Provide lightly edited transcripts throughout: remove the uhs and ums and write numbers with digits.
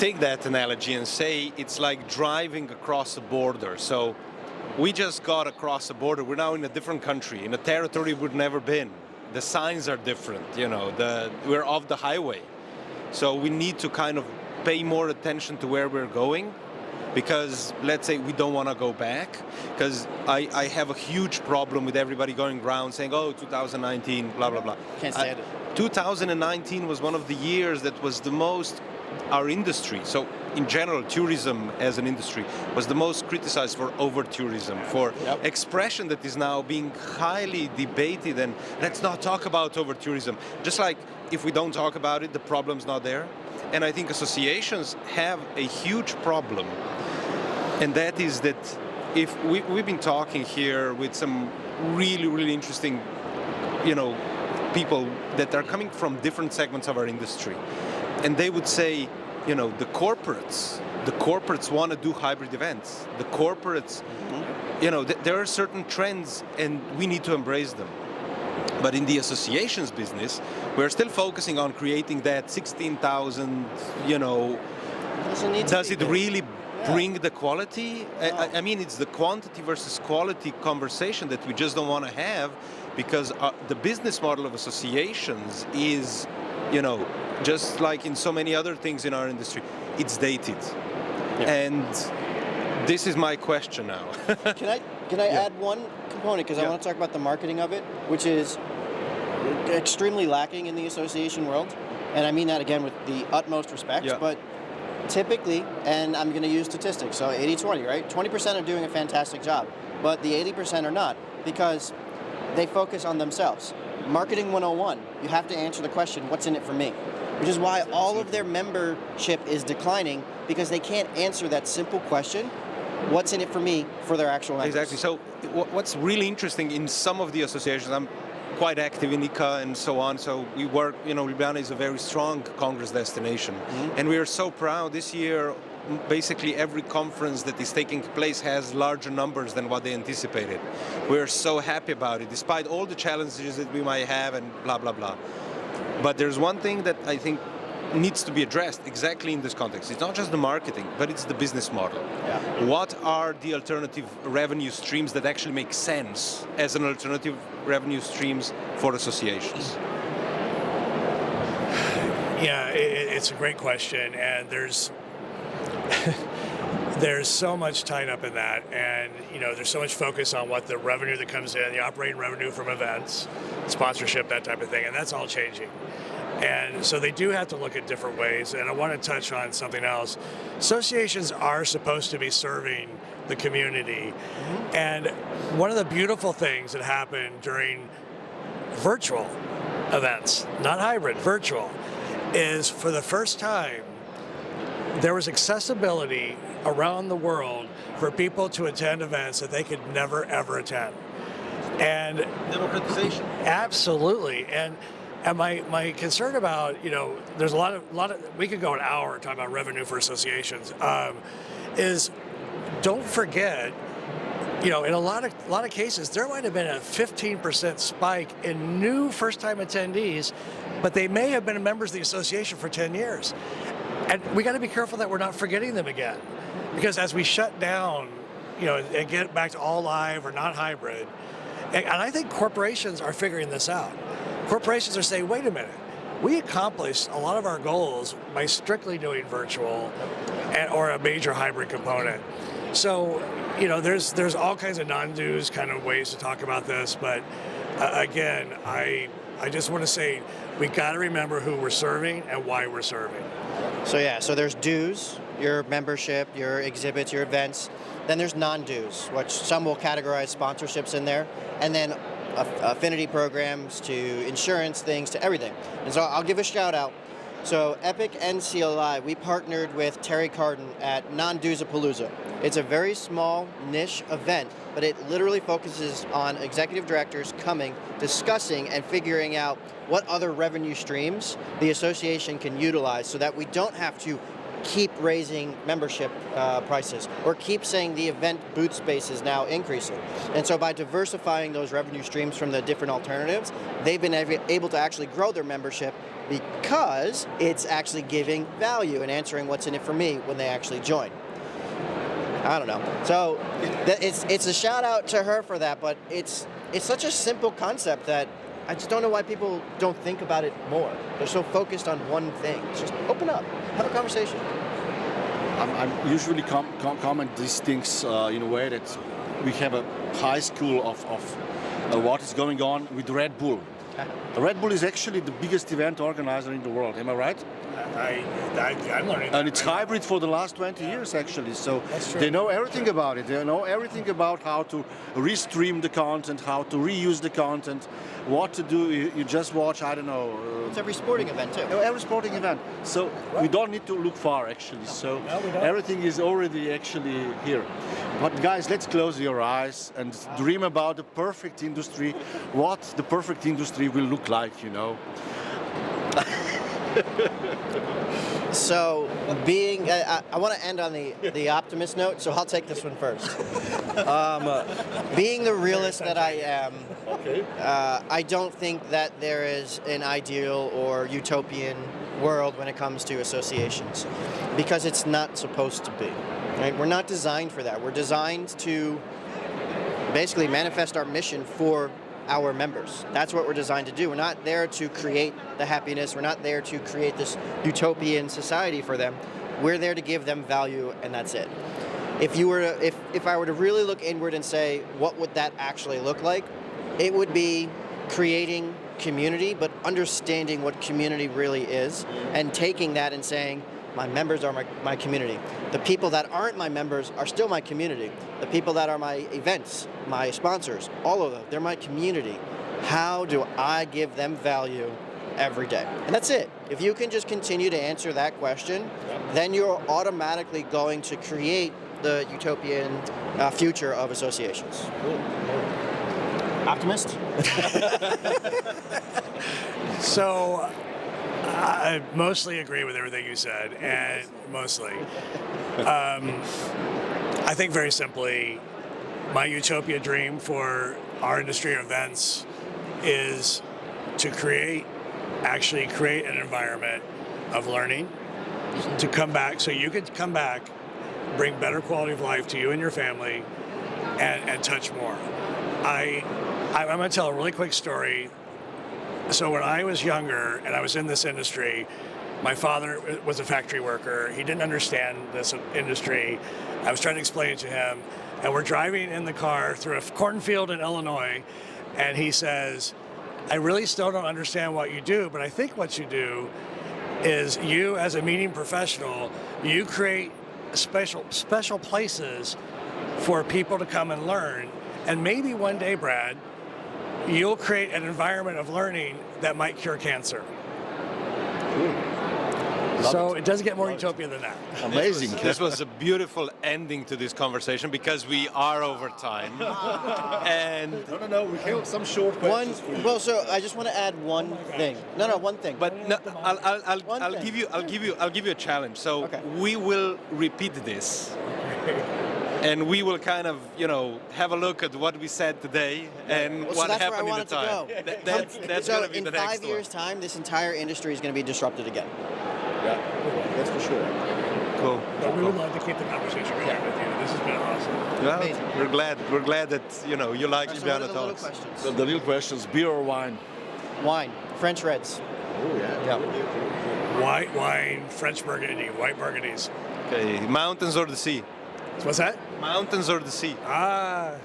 take that analogy and say it's like driving across a border. So we just got across the border. We're now in a different country, in a territory we've never been. The signs are different, we're off the highway. So we need to kind of pay more attention to where we're going, because let's say we don't want to go back, because I have a huge problem with everybody going around saying, oh, 2019, blah, blah, blah. Can't stand it. 2019 was one of the years that was the most, our industry, so in general, tourism as an industry, was the most criticized for over-tourism, for expression that is now being highly debated, and let's not talk about over-tourism. Just like if we don't talk about it, the problem's not there. And I think associations have a huge problem, and that is that if we've been talking here with some really, really interesting, people that are coming from different segments of our industry, and they would say, the corporates want to do hybrid events. The corporates, there are certain trends, and we need to embrace them. But in the associations business, we're still focusing on creating that 16,000, does it really bring the quality? I mean, it's the quantity versus quality conversation that we just don't want to have, because the business model of associations is, just like in so many other things in our industry, it's dated. Yeah. And this is my question now. Can I add one component, because I want to talk about the marketing of it, which is extremely lacking in the association world, and I mean that again with the utmost respect, but typically, and I'm going to use statistics, so 80-20, right? 20% are doing a fantastic job, but the 80% are not, because they focus on themselves. Marketing 101, you have to answer the question, what's in it for me? Which is why all of their membership is declining, because they can't answer that simple question, what's in it for me, for their actual members. Exactly. So what's really interesting in some of the associations, I'm quite active in ICA and so on, so we work, Ljubljana is a very strong Congress destination. And we are so proud this year. Basically every conference that is taking place has larger numbers than what they anticipated. We're so happy about it, despite all the challenges that we might have and blah, blah, blah. But there's one thing that I think needs to be addressed exactly in this context. It's not just the marketing, but it's the business model. Yeah. What are the alternative revenue streams that actually make sense as an alternative revenue streams for associations? Yeah, it's a great question, and there's so much tied up in that, and there's so much focus on what the revenue that comes in, the operating revenue from events, sponsorship, that type of thing, and that's all changing. And so they do have to look at different ways, and I want to touch on something else. Associations are supposed to be serving the community, and one of the beautiful things that happened during virtual events, not hybrid, virtual, is for the first time there was accessibility around the world for people to attend events that they could never ever attend. And democratization. Absolutely. And my concern about, there's a lot of, we could go an hour talking about revenue for associations, is don't forget, in a lot of cases, there might have been a 15% spike in new first-time attendees, but they may have been members of the association for 10 years. And we got to be careful that we're not forgetting them again, because as we shut down, and get back to all live or not hybrid, and I think corporations are figuring this out. Corporations are saying, wait a minute, we accomplished a lot of our goals by strictly doing virtual or a major hybrid component. So, there's all kinds of non-dues kind of ways to talk about this, but again, I just want to say we got to remember who we're serving and why we're serving. So there's dues, your membership, your exhibits, your events. Then there's non-dues, which some will categorize sponsorships in there, and then affinity programs to insurance things to everything. And so I'll give a shout out. So Epic NCLI, we partnered with Terry Carden at Non-Dues-a-Palooza. It's a very small niche event, but it literally focuses on executive directors coming, discussing and figuring out what other revenue streams the association can utilize so that we don't have to keep raising membership prices, or keep saying the event booth space is now increasing. And so by diversifying those revenue streams from the different alternatives, they've been able to actually grow their membership because it's actually giving value and answering what's in it for me when they actually join. I don't know. So it's a shout out to her for that, but it's such a simple concept that I just don't know why people don't think about it more. They're so focused on one thing. Just open up, have a conversation. I'm usually comment these things in a way that we have a high school of what is going on with Red Bull. Red Bull is actually the biggest event organizer in the world. Am I right? I'm learning. And it's hybrid for the last 20 years actually. So they know everything about it. They know everything about how to restream the content, how to reuse the content, what to do. You just watch, I don't know. It's every sporting event too. Every sporting event. So we don't need to look far actually. So everything is already actually here. But guys, let's close your eyes and dream about the perfect industry, what the perfect industry will look like, you know. So, I want to end on the optimist note, so I'll take this one first. Being the realist that I am, I don't think that there is an ideal or utopian world when it comes to associations, because it's not supposed to be. Right? We're not designed for that. We're designed to basically manifest our mission for our members. That's what we're designed to do. We're not there to create the happiness. We're not there to create this utopian society for them. We're there to give them value, and that's it. If I were to really look inward and say, what would that actually look like? It would be creating community, but understanding what community really is, and taking that and saying, my members are my community. The people that aren't my members are still my community. The people that are my events, my sponsors, all of them, they're my community. How do I give them value every day? And that's it. If you can just continue to answer that question, then you're automatically going to create the utopian future of associations. Optimist? So, I mostly agree with everything you said, and mostly. I think very simply, my utopia dream for our industry of events is to actually create an environment of learning, to come back, so you could come back, bring better quality of life to you and your family, and touch more. I'm going to tell a really quick story. So when I was younger and I was in this industry, my father was a factory worker. He didn't understand this industry. I was trying to explain it to him, and we're driving in the car through a cornfield in Illinois, and he says, I really still don't understand what you do, but I think what you do is you, as a meeting professional, you create special places for people to come and learn. And maybe one day, Brad, you'll create an environment of learning that might cure cancer. So it doesn't get more utopian than that. Amazing. This was a beautiful ending to this conversation because we are over time. And No, we have some short questions. So I just want to add one thing. One thing. But no, I'll give you a challenge. So we will repeat this. And we will kind of, have a look at what we said today and what happened in the time. That's going to be the next one. In 5 years' time, this entire industry is going to be disrupted again. Yeah, that's for sure. Cool. But we would love to keep the conversation going with you. This has been awesome. Well, amazing. We're glad that you like Ljubljana Talks. So the real questions: beer or wine? Wine. French Reds. Oh yeah. White wine, French Burgundy, white Burgundies. Okay, mountains or the sea? What's that? Mountains or the sea? What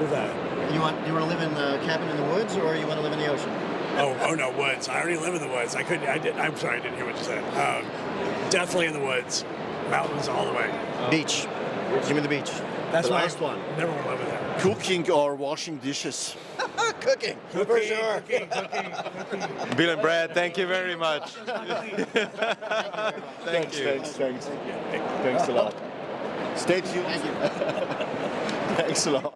is that? You want to live in the cabin in the woods, or you want to live in the ocean? Oh no, woods. I already live in the woods. I'm sorry, I didn't hear what you said. Definitely in the woods. Mountains all the way. Beach. Give me the beach. That's the why last one. Never want to live in there. Cooking or washing dishes? Cooking. For sure. Cooking. Bill and Brad, thank you very much. Thank you. Thanks a lot. Stay tuned. Thank you. Thanks a lot.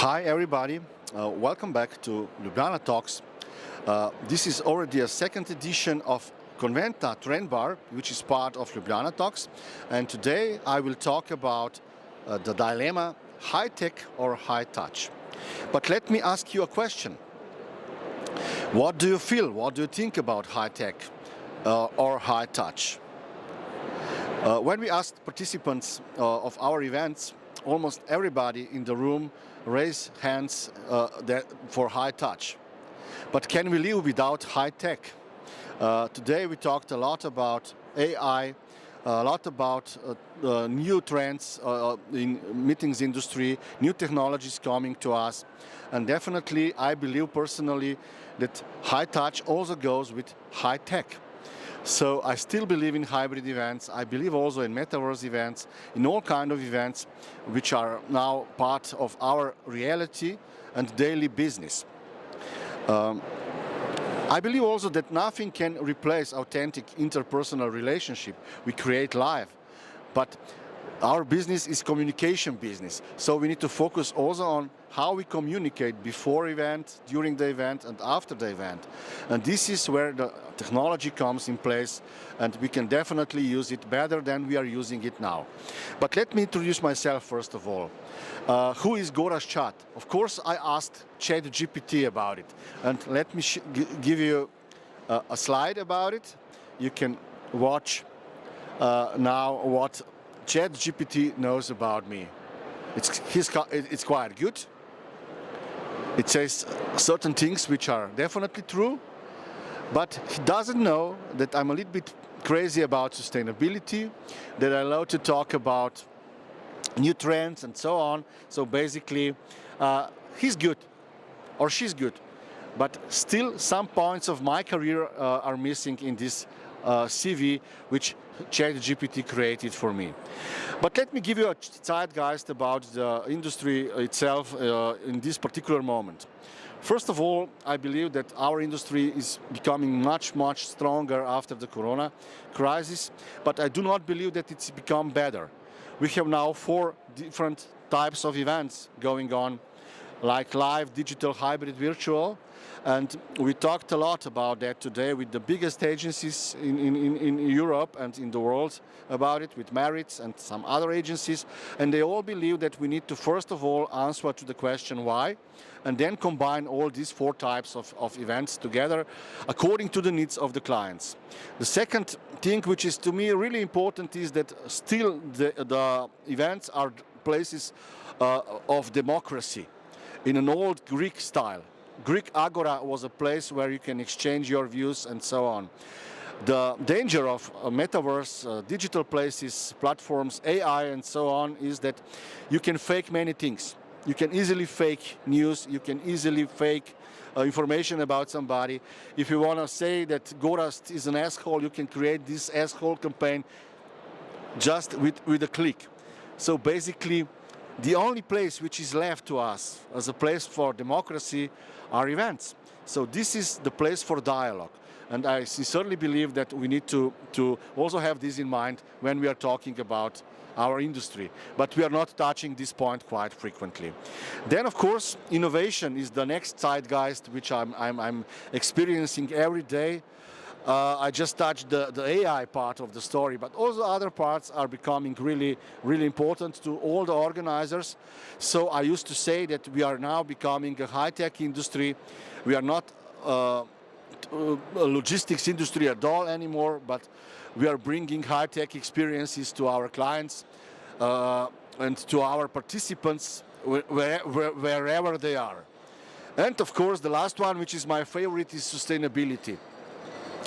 Hi everybody, welcome back to Ljubljana Talks. This is already a second edition of Conventa Trend Bar, which is part of Ljubljana Talks. And today I will talk about the dilemma high-tech or high-touch. But let me ask you a question. What do you feel? What do you think about high-tech or high-touch? When we asked participants of our events, almost everybody in the room raised hands for high-touch. But can we live without high-tech? Today we talked a lot about AI, a lot about new trends in meetings industry, new technologies coming to us. And definitely I believe personally that high-touch also goes with high-tech. So I still believe in hybrid events. I believe also in metaverse events, in all kinds of events which are now part of our reality and daily business. I believe also that nothing can replace authentic interpersonal relationship we create live. But our business is communication business, so we need to focus also on how we communicate before event, during the event and after the event. And this is where the technology comes in place, and we can definitely use it better than we are using it now. But let me introduce myself first of all. Who is Gora's chat? Of course I asked ChatGPT about it, and let me give you a slide about it. You can watch now what ChatGPT knows about me. It's quite good. It says certain things which are definitely true, but he doesn't know that I'm a little bit crazy about sustainability, that I love to talk about new trends and so on. So basically, he's good, or she's good, but still some points of my career are missing in this CV, which ChatGPT created for me. But let me give you a zeitgeist about the industry itself in this particular moment. First of all, I believe that our industry is becoming much stronger after the Corona crisis, but I do not believe that it's become better. We have now 4 different types of events going on, like live, digital, hybrid, virtual. And we talked a lot about that today with the biggest agencies in Europe and in the world about it, with Meritz and some other agencies. And they all believe that we need to first of all answer to the question why, and then combine all these 4 types of events together according to the needs of the clients. The second thing which is to me really important is that still the events are places of democracy in an old Greek style. Greek agora was a place where you can exchange your views and so on. The danger of metaverse, digital places, platforms, AI and so on is that you can fake many things. You can easily fake news, you can easily fake information about somebody. If you want to say that Gorast is an asshole, you can create this asshole campaign just with a click. So basically, the only place which is left to us as a place for democracy are events. So this is the place for dialogue. And I sincerely believe that we need to also have this in mind when we are talking about our industry. But we are not touching this point quite frequently. Then, of course, innovation is the next zeitgeist which I'm experiencing every day. I just touched the AI part of the story, but also other parts are becoming really important to all the organizers. So I used to say that we are now becoming a high-tech industry. We are not a logistics industry at all anymore, but we are bringing high-tech experiences to our clients and to our participants wherever they are. And of course, the last one, which is my favorite, is sustainability.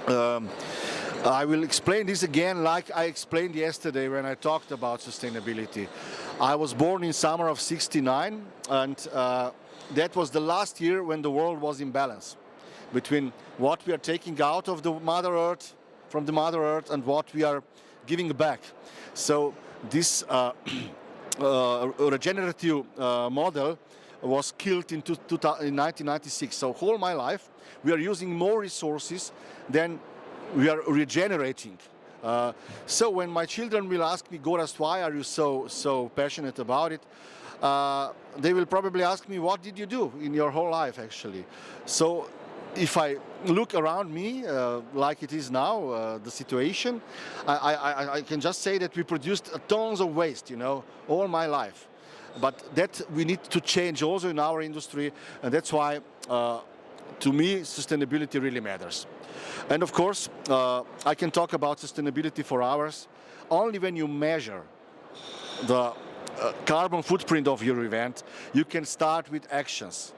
I will explain this again like I explained yesterday when I talked about sustainability. I was born in summer of '69, and that was the last year when the world was in balance between what we are taking out of the Mother Earth, from the Mother Earth, and what we are giving back. So this regenerative model was killed in 1996. So all my life we are using more resources than we are regenerating. So when my children will ask me, Gorast, why are you so passionate about it? they will probably ask me, what did you do in your whole life actually? So if I look around me like it is now, the situation, I can just say that we produced tons of waste, you know, all my life. But that we need to change also in our industry, and that's why to me sustainability really matters. And of course, I can talk about sustainability for hours. Only when you measure the carbon footprint of your event, you can start with actions.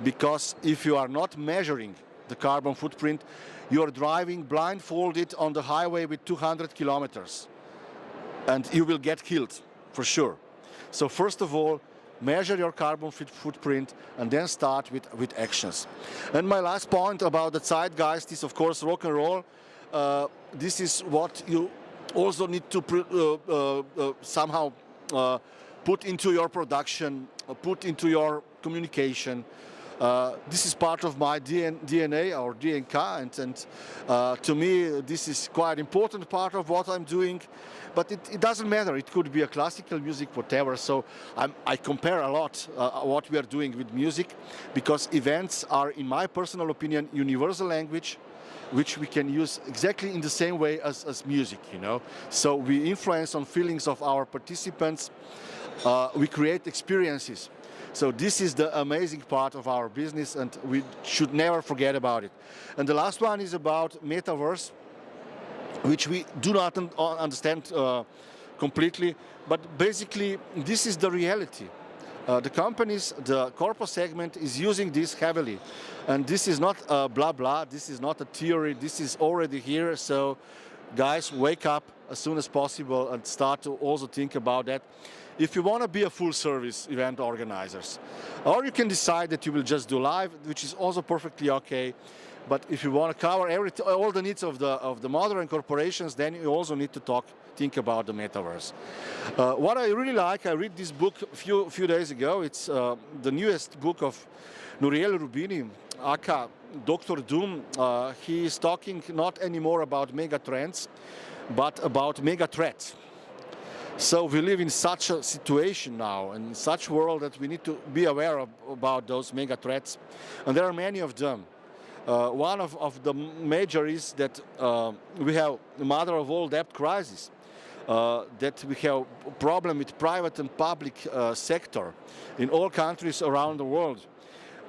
Because if you are not measuring the carbon footprint, you are driving blindfolded on the highway with 200 kilometers. And you will get killed, for sure. So first of all, measure your carbon footprint and then start with actions. And my last point about the zeitgeist is, of course, rock and roll. This is what you also need to somehow put into your production, put into your communication. This is part of my DNA or DNK, and to me this is quite important part of what I'm doing. But it doesn't matter, it could be a classical music, whatever. So I compare a lot what we are doing with music, because events are, in my personal opinion, universal language, which we can use exactly in the same way as music, you know. So we influence on feelings of our participants, we create experiences. So this is the amazing part of our business, and we should never forget about it. And the last one is about metaverse, which we do not understand completely, but basically this is the reality. The companies, the corporate segment is using this heavily, and this is not blah blah, this is not a theory, this is already here. So guys, wake up as soon as possible and start to also think about that. If you want to be a full service event organizers, or you can decide that you will just do live, which is also perfectly okay. But if you want to cover all the needs of the modern corporations, then you also need to think about the metaverse. What I really like, I read this book a few days ago. It's the newest book of Nouriel Roubini, aka Dr. Doom. He is talking not anymore about mega trends, but about mega threats. So we live in such a situation now, in such a world, that we need to be aware about those mega threats, and there are many of them. One of the major is that we have the mother of all debt crisis, that we have a problem with private and public sector in all countries around the world,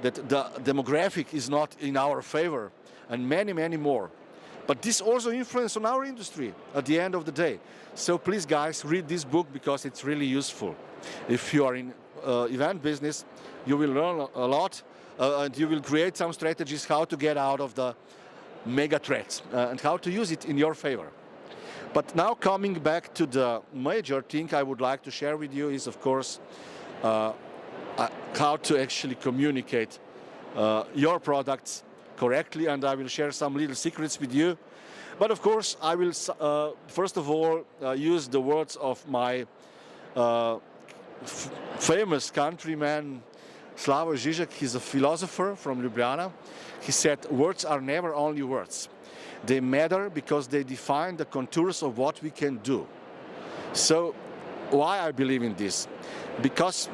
that the demographic is not in our favor, and many, many more. But this also influences on our industry at the end of the day. So please guys, read this book because it's really useful. If you are in event business, you will learn a lot. And you will create some strategies how to get out of the mega threats and how to use it in your favor. But now coming back to the major thing I would like to share with you is, of course, how to actually communicate your products correctly, and I will share some little secrets with you. But of course, I will first of all use the words of my famous countryman, Slavoj Žižek. He's a philosopher from Ljubljana. He said, words are never only words. They matter because they define the contours of what we can do. So why I believe in this? Because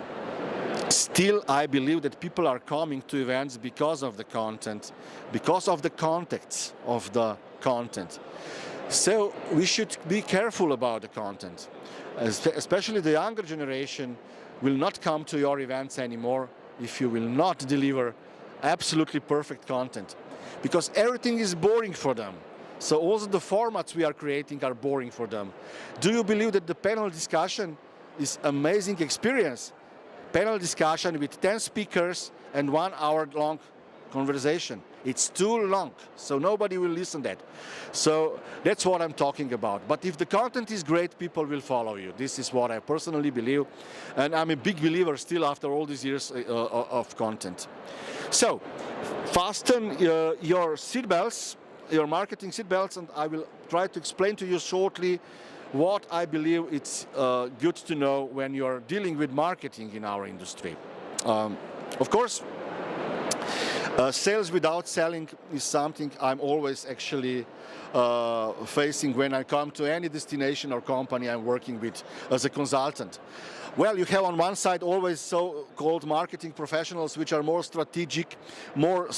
still I believe that people are coming to events because of the content, because of the context of the content. So we should be careful about the content. Especially the younger generation will not come to your events anymore if you will not deliver absolutely perfect content, because everything is boring for them. So also the formats we are creating are boring for them. Do you believe that the panel discussion is amazing experience? Panel discussion with 10 speakers and 1 hour long conversation. It's too long, so nobody will listen to that. So that's what I'm talking about. But if the content is great, people will follow you. This is what I personally believe. And I'm a big believer still after all these years of content. So fasten your seatbelts, your marketing seatbelts, and I will try to explain to you shortly what I believe it's good to know when you're dealing with marketing in our industry. Of course, Sales without selling is something I'm always actually facing when I come to any destination or company I'm working with as a consultant. Well, you have on one side always so-called marketing professionals which are more strategic, more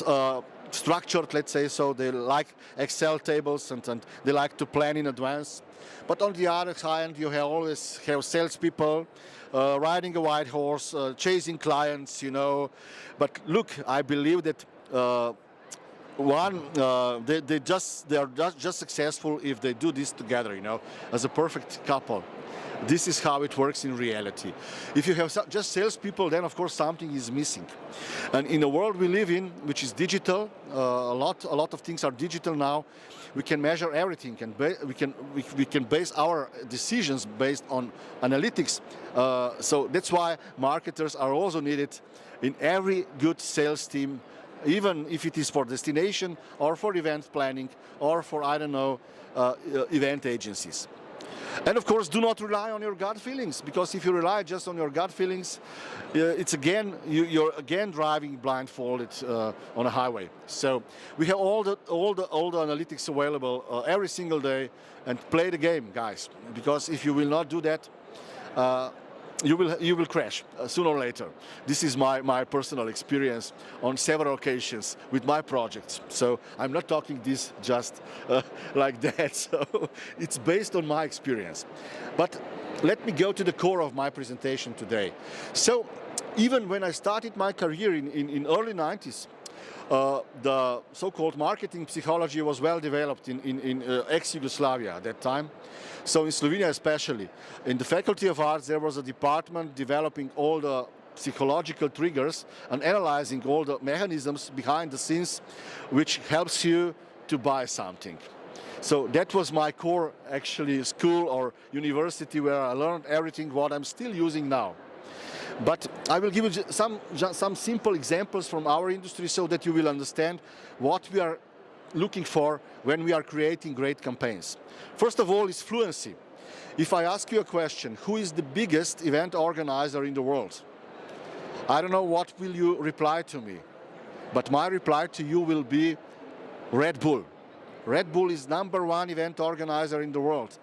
structured, let's say, so they like Excel tables and they like to plan in advance. But on the other hand, you always have salespeople riding a white horse, chasing clients, you know. But look, I believe that they are just successful if they do this together, you know, as a perfect couple. This is how it works in reality. If you have just salespeople, then of course something is missing. And in the world we live in, which is digital, a lot of things are digital now. We can measure everything, and we can base our decisions based on analytics. So that's why marketers are also needed in every good sales team, even if it is for destination or for event planning or for, I don't know, event agencies. And of course, do not rely on your gut feelings, because if you rely just on your gut feelings, it's again you're again driving blindfolded on a highway. So we have all the analytics available every single day, and play the game, guys. Because if you will not do that, you will crash sooner or later. This is my personal experience on several occasions with my projects. So I'm not talking this just like that. So it's based on my experience. But let me go to the core of my presentation today. So even when I started my career in early 90s, the so-called marketing psychology was well developed in ex-Yugoslavia at that time. So in Slovenia especially, in the Faculty of Arts there was a department developing all the psychological triggers and analyzing all the mechanisms behind the scenes which helps you to buy something. So that was my core actually school or university where I learned everything what I'm still using now. But I will give you some simple examples from our industry so that you will understand what we are looking for when we are creating great campaigns. First of all is fluency. If I ask you a question, who is the biggest event organizer in the world? I don't know what will you reply to me, but my reply to you will be Red Bull. Red Bull is #1 event organizer in the world.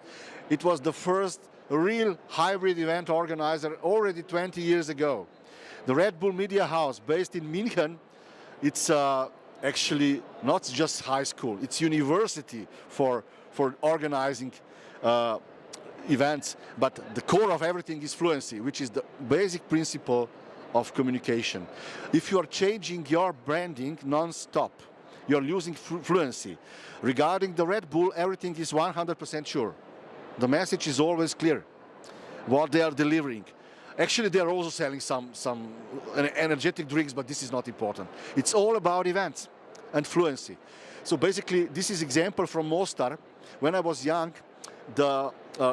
It was the first real hybrid event organizer already 20 years ago. The Red Bull Media House, based in München, it's actually not just high school, it's university for organizing events. But the core of everything is fluency, which is the basic principle of communication. If you are changing your branding non-stop, you're losing fluency. Regarding the Red Bull, everything is 100% sure. The message is always clear, what they are delivering. Actually, they are also selling some energetic drinks, but this is not important. It's all about events and fluency. So basically, this is example from Mostar. When I was young, the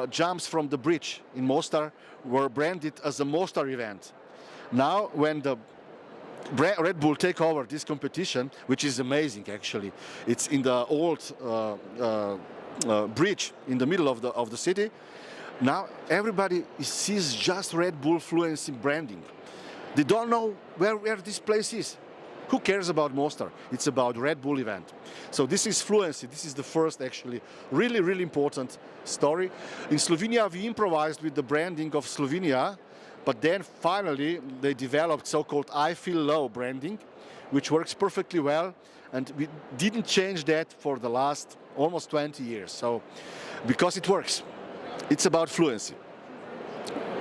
jumps from the bridge in Mostar were branded as a Mostar event. Now, when the Red Bull take over this competition, which is amazing actually, it's in the old bridge in the middle of the city. Now everybody sees just Red Bull fluency branding. They don't know where this place is. Who cares about Mostar? It's about Red Bull event. So this is fluency. This is the first actually really important story. In Slovenia we improvised with the branding of Slovenia, but then finally they developed so-called I Feel Low branding, which works perfectly well, and we didn't change that for the last almost 20 years. So, because it works, it's about fluency.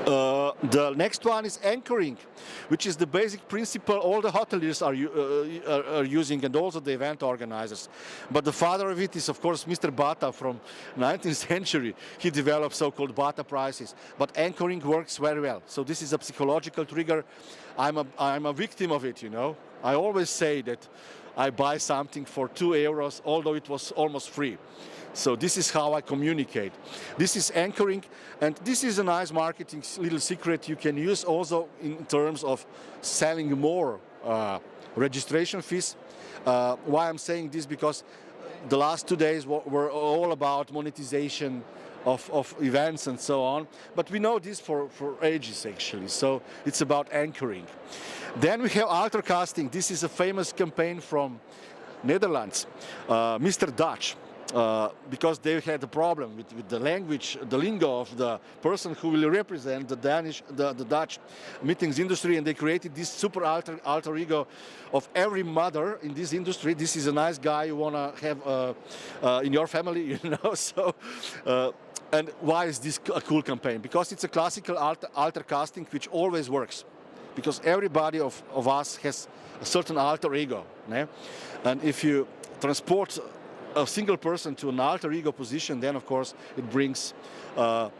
The next one is anchoring, which is the basic principle all the hoteliers are using, and also the event organizers. But the father of it is, of course, Mr. Bata from 19th century. He developed so-called Bata prices. But anchoring works very well. So this is a psychological trigger. I'm a victim of it, you know. I always say that I buy something for 2 euros, although it was almost free. So this is how I communicate. This is anchoring, and this is a nice marketing little secret you can use also in terms of selling more registration fees. Why I'm saying this? Because the last 2 days were all about monetization of events and so on. But we know this for ages actually, so it's about anchoring. Then we have altercasting. This is a famous campaign from Netherlands, Mr. Dutch. Because they had a problem with the language, the lingo of the person who will represent the Dutch meetings industry, and they created this super alter ego of every mother in this industry. This is a nice guy you want to have in your family, you know. So, and why is this a cool campaign? Because it's a classical alter casting which always works, because everybody of us has a certain alter ego, né? And if you transport a single person to an alter ego position, then of course it brings a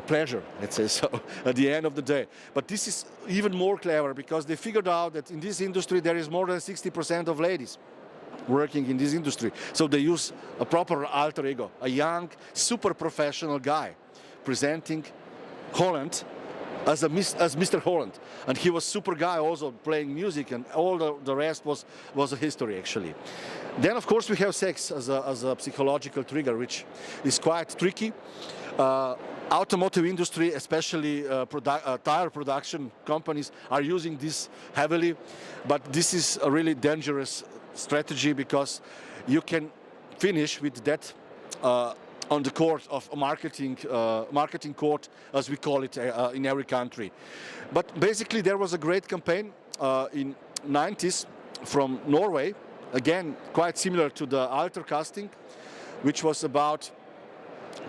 pleasure, let's say so, at the end of the day. But this is even more clever because they figured out that in this industry there is more than 60% of ladies working in this industry. So they use a proper alter ego, a young, super professional guy presenting Holland as Mr. Holland. And he was super guy also playing music, and all the rest was a history actually. Then of course we have sex as a psychological trigger, which is quite tricky. Automotive industry, especially tire production companies, are using this heavily, but this is a really dangerous strategy because you can finish with that on the court of a marketing court, as we call it in every country. But basically there was a great campaign in 90s from Norway, again quite similar to the alter casting, which was about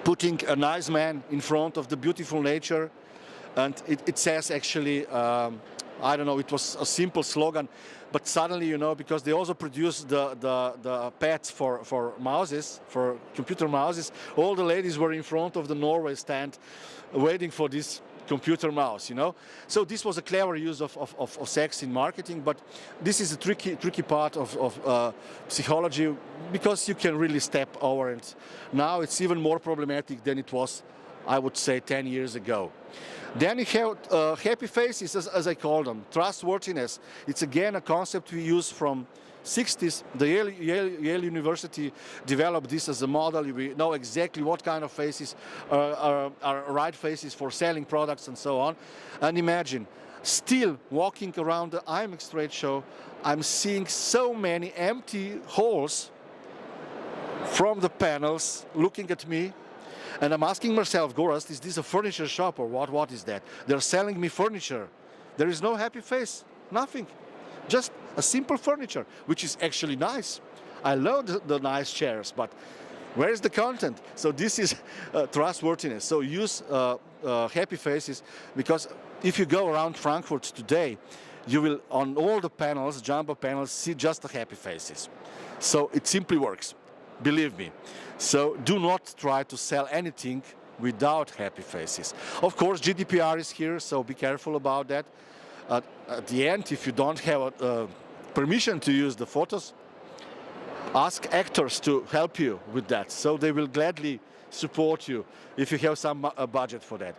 putting a nice man in front of the beautiful nature. And it says actually, I don't know, it was a simple slogan, but suddenly, you know, because they also produced the pads for mouses, for computer mouses, all the ladies were in front of the Norway stand waiting for this computer mouse, you know. So this was a clever use of sex in marketing, but this is a tricky part of psychology, because you can really step over it. Now it's even more problematic than it was, I would say, 10 years ago. Then you have happy faces, as I call them, trustworthiness. It's again a concept we use from 60s. The Yale University developed this as a model. We know exactly what kind of faces are right faces for selling products and so on. And imagine, still walking around the IMEX trade show, I'm seeing so many empty halls from the panels looking at me. And I'm asking myself, Gorazd, is this a furniture shop or what? What is that? They're selling me furniture. There is no happy face, nothing. Just a simple furniture, which is actually nice. I love the nice chairs, but where is the content? So this is trustworthiness. So use happy faces, because if you go around Frankfurt today, you will, on all the panels, jumbo panels, see just the happy faces. So it simply works, believe me. So do not try to sell anything without happy faces. Of course, GDPR is here, so be careful about that. At the end, if you don't have permission to use the photos, ask actors to help you with that. So they will gladly support you if you have some budget for that.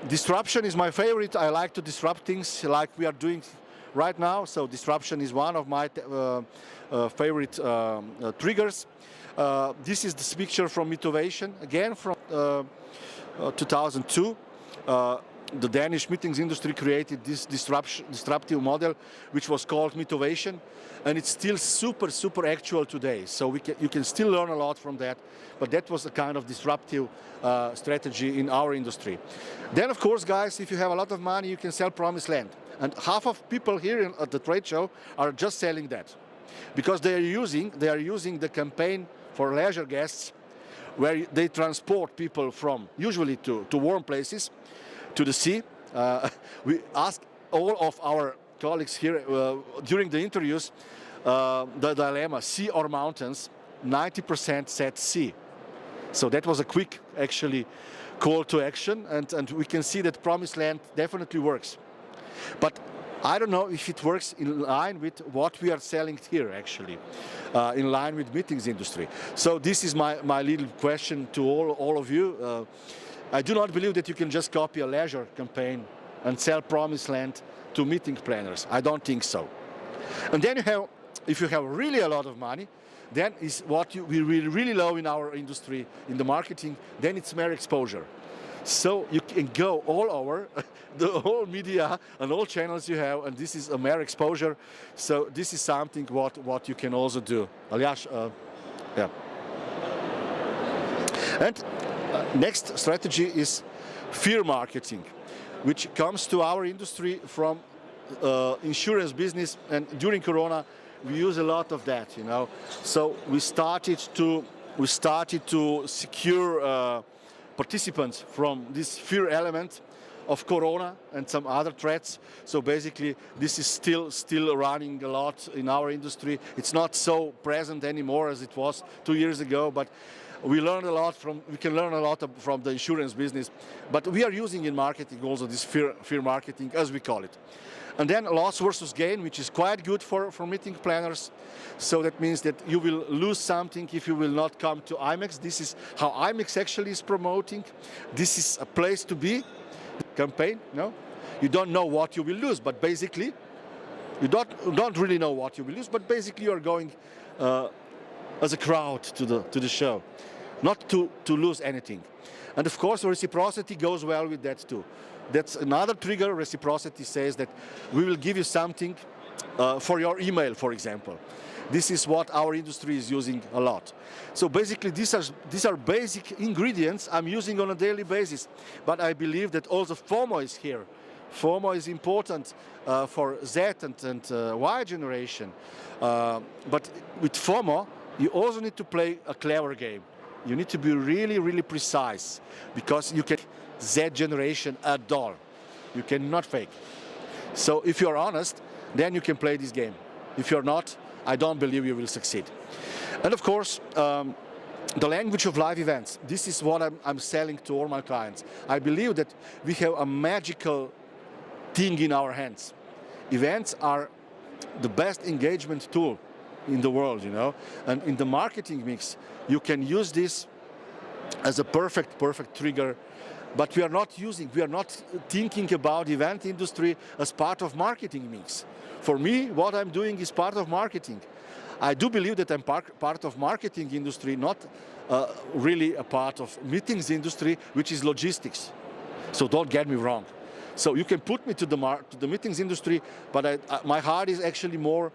Disruption is my favorite. I like to disrupt things like we are doing right now. So disruption is one of my favorite triggers. This is this picture from Mitovation, again from 2002. The Danish meetings industry created this disruptive model, which was called Mitovation, and it's still super actual today. So you can still learn a lot from that, but that was a kind of disruptive strategy in our industry. Then, of course, guys, if you have a lot of money, you can sell promised land. And half of people here at the trade show are just selling that, because they are using the campaign for leisure guests, where they transport people from usually to warm places, to the sea. We ask all of our colleagues here during the interviews the dilemma, sea or mountains. 90% said sea. So that was a quick, actually, call to action, and we can see that promised land definitely works. But I don't know if it works in line with what we are selling here, actually, in line with meetings industry. So this is my little question to all of you. I do not believe that you can just copy a leisure campaign and sell promised land to meeting planners. I don't think so. And then if you have really a lot of money, then is what we really love in our industry, in the marketing, then it's mere exposure. So you can go all over the whole media and all channels you have, and this is a mere exposure. So this is something what you can also do. Aljaž, yeah. And next strategy is fear marketing, which comes to our industry from insurance business, and during Corona we use a lot of that, you know. So we started to secure participants from this fear element of Corona and some other threats. So basically this is still running a lot in our industry. It's not so present anymore as it was 2 years ago, but we can learn a lot from the insurance business. But we are using in marketing also this fear marketing, as we call it. And then loss versus gain, which is quite good for meeting planners. So that means that you will lose something if you will not come to IMEX. This is how IMEX actually is promoting. This is a place to be. Campaign, no? You don't know what you will lose, but basically, you don't really know what you will lose, but basically you are going as a crowd to the show, not to lose anything. And of course, reciprocity goes well with that too. That's another trigger. Reciprocity says that we will give you something for your email, for example. This is what our industry is using a lot. So basically, these are basic ingredients I'm using on a daily basis. But I believe that also FOMO is here. FOMO is important for Z and Y generation. But with FOMO, you also need to play a clever game. You need to be really, really precise, because you can Z generation at all. You cannot fake. So if you're honest, then you can play this game. If you're not, I don't believe you will succeed. And of course, the language of live events. This is what I'm selling to all my clients. I believe that we have a magical thing in our hands. Events are the best engagement tool in the world, you know. And in the marketing mix, you can use this as a perfect trigger. But we are not thinking about event industry as part of marketing mix. For me, what I'm doing is part of marketing. I do believe that I'm part of marketing industry, not really a part of meetings industry, which is logistics. So don't get me wrong. So you can put me to the meetings industry, but my heart is actually more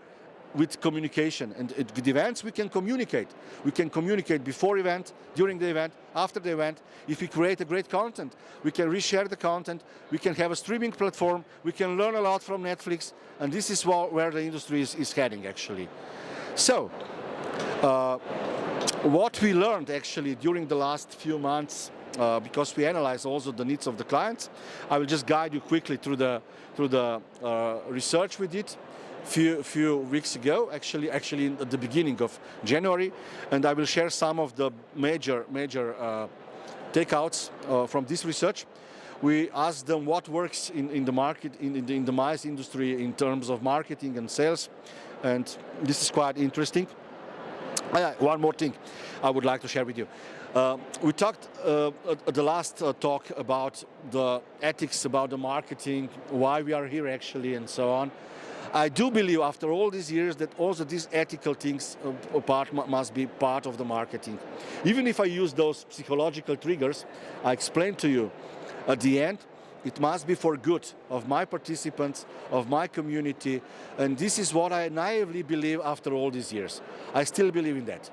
with communication. And with events, we can communicate. We can communicate before event, during the event, after the event. If we create a great content, we can reshare the content. We can have a streaming platform. We can learn a lot from Netflix. And this is where the industry is heading, actually. So, what we learned actually during the last few months, because we analyze also the needs of the clients, I will just guide you quickly through the research we did few weeks ago, actually at the beginning of January, and I will share some of the major takeouts from this research. We asked them what works in the market, in the mice industry in terms of marketing and sales, and this is quite interesting. One more thing I would like to share with you. We talked at the last talk about the ethics, about the marketing, why we are here actually, and so on. I do believe after all these years that also these ethical things must be part of the marketing. Even if I use those psychological triggers, I explained to you, at the end, it must be for good of my participants, of my community, and this is what I naively believe after all these years. I still believe in that.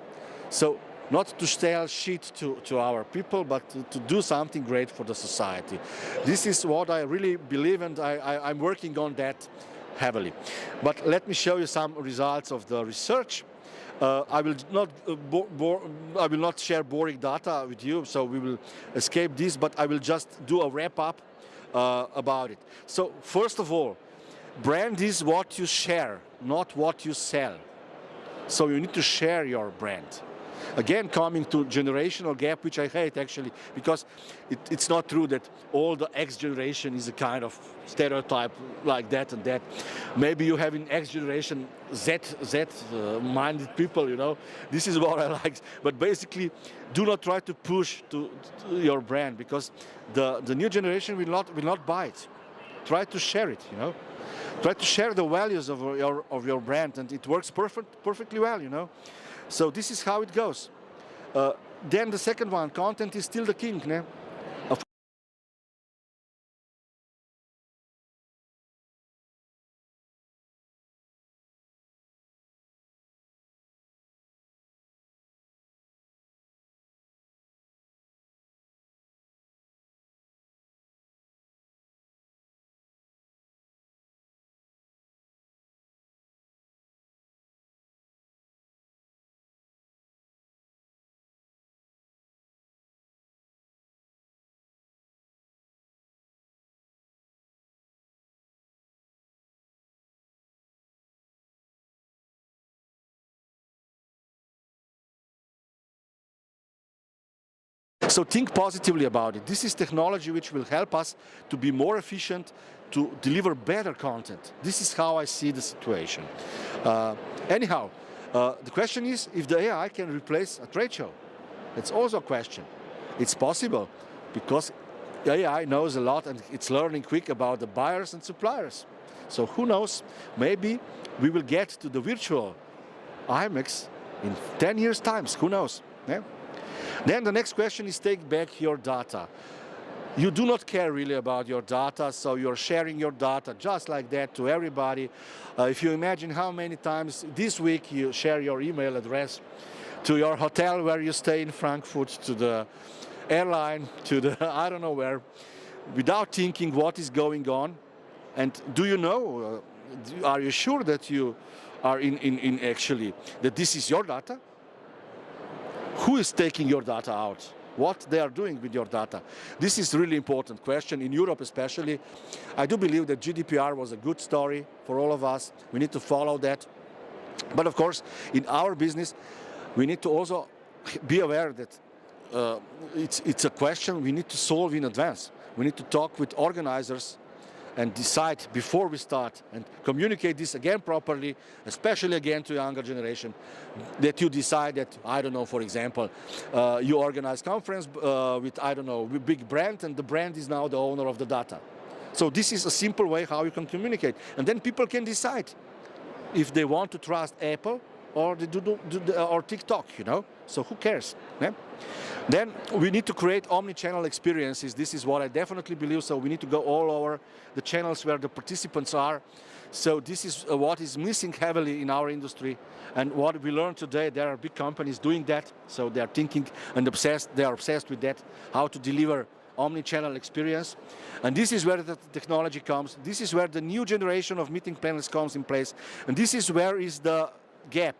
So, not to sell shit to our people, but to do something great for the society. This is what I really believe, and I'm working on that heavily. But let me show you some results of the research. I will not share boring data with you, so we will escape this, but I will just do a wrap up about it. So first of all, brand is what you share, not what you sell. So you need to share your brand. Again, coming to generational gap, which I hate actually, because it's not true that all the X generation is a kind of stereotype like that and that. Maybe you have in X generation Z-minded people, you know. This is what I like. But basically, do not try to push to your brand, because the new generation will not buy it. try to share it, you know. Try to share the values of your brand, and it works perfectly well, you know. So this is how it goes. Then the second one, content is still the king, né? So think positively about it. This is technology which will help us to be more efficient, to deliver better content. This is how I see the situation. Anyhow, the question is if the AI can replace a trade show. It's also a question. It's possible because AI knows a lot and it's learning quick about the buyers and suppliers. So who knows, maybe we will get to the virtual IMEX in 10 years' time, who knows? Yeah? Then the next question is take back your data. You do not care really about your data, so you're sharing your data just like that to everybody. If you imagine how many times this week you share your email address to your hotel where you stay in Frankfurt, to the airline, to the I don't know where, without thinking what is going on. And do you know, are you sure that you are in actually, that this is your data? Who is taking your data out? What they are doing with your data? This is a really important question. In Europe especially, I do believe that GDPR was a good story for all of us. We need to follow that. But of course, in our business, we need to also be aware that it's a question we need to solve in advance. We need to talk with organizers and decide before we start and communicate this again properly, especially again to younger generation, that you decide that, I don't know, for example, you organize conference with, I don't know, with big brand, and the brand is now the owner of the data. So this is a simple way how you can communicate. And then people can decide if they want to trust Apple or or TikTok, you know? So who cares? Yeah? Then we need to create omni-channel experiences. This is what I definitely believe. So we need to go all over the channels where the participants are. So this is what is missing heavily in our industry. And what we learned today, there are big companies doing that. So they are thinking and obsessed. They are obsessed with that, how to deliver omni-channel experience. And this is where the technology comes. This is where the new generation of meeting planners comes in place. And this is where is the gap.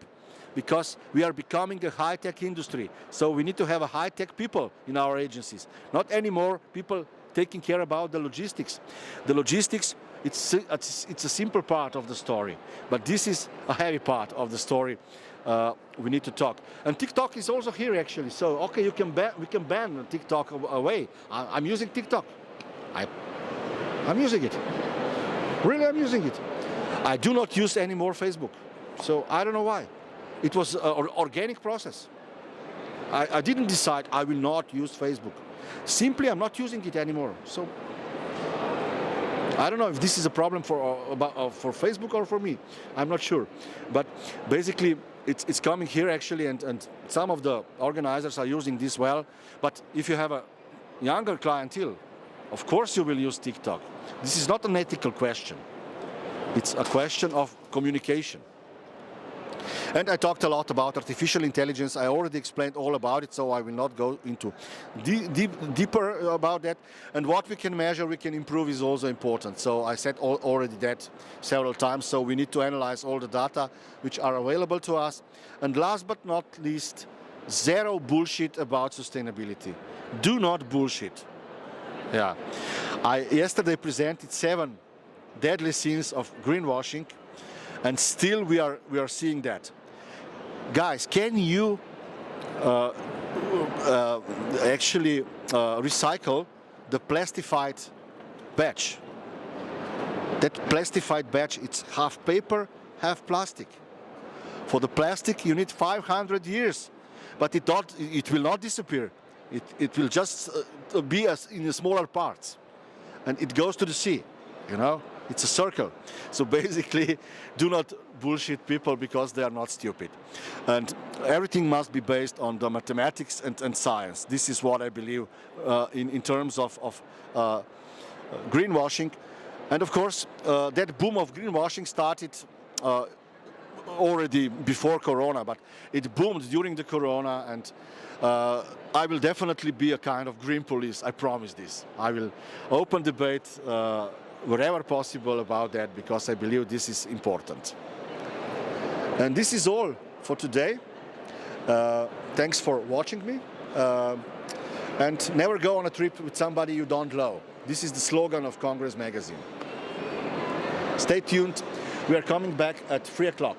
Because we are becoming a high-tech industry. So we need to have a high-tech people in our agencies. Not anymore people taking care about the logistics. The logistics, it's a simple part of the story. But this is a heavy part of the story we need to talk. And TikTok is also here actually. So, okay, we can ban TikTok away. I'm using TikTok. I'm using it. Really, I'm using it. I do not use any more Facebook. So I don't know why. It was an organic process. I didn't decide I will not use Facebook. Simply, I'm not using it anymore. So I don't know if this is a problem for Facebook or for me. I'm not sure. But basically, it's coming here actually, and some of the organizers are using this well. But if you have a younger clientele, of course you will use TikTok. This is not an ethical question. It's a question of communication. And I talked a lot about artificial intelligence. I already explained all about it, so I will not go into deeper about that. And what we can measure, we can improve is also important. So I said already that several times. So we need to analyze all the data which are available to us. And last but not least, zero bullshit about sustainability. Do not bullshit. Yeah. I yesterday presented 7 deadly sins of greenwashing. And still we are seeing that. Guys, can you actually recycle the plastified batch? That plastified batch, it's half paper, half plastic. For the plastic, you need 500 years, but it will not disappear. It will just be in smaller parts, and it goes to the sea. you know? It's a circle. So basically, do not bullshit people because they are not stupid. And everything must be based on the mathematics and science. This is what I believe in terms of greenwashing. And of course, that boom of greenwashing started already before Corona, but it boomed during the Corona, and I will definitely be a kind of green police, I promise this. I will open debate wherever possible about that, because I believe this is important. And this is all for today. Thanks for watching me. And never go on a trip with somebody you don't know. This is the slogan of Congress Magazine. Stay tuned. We are coming back at 3 o'clock.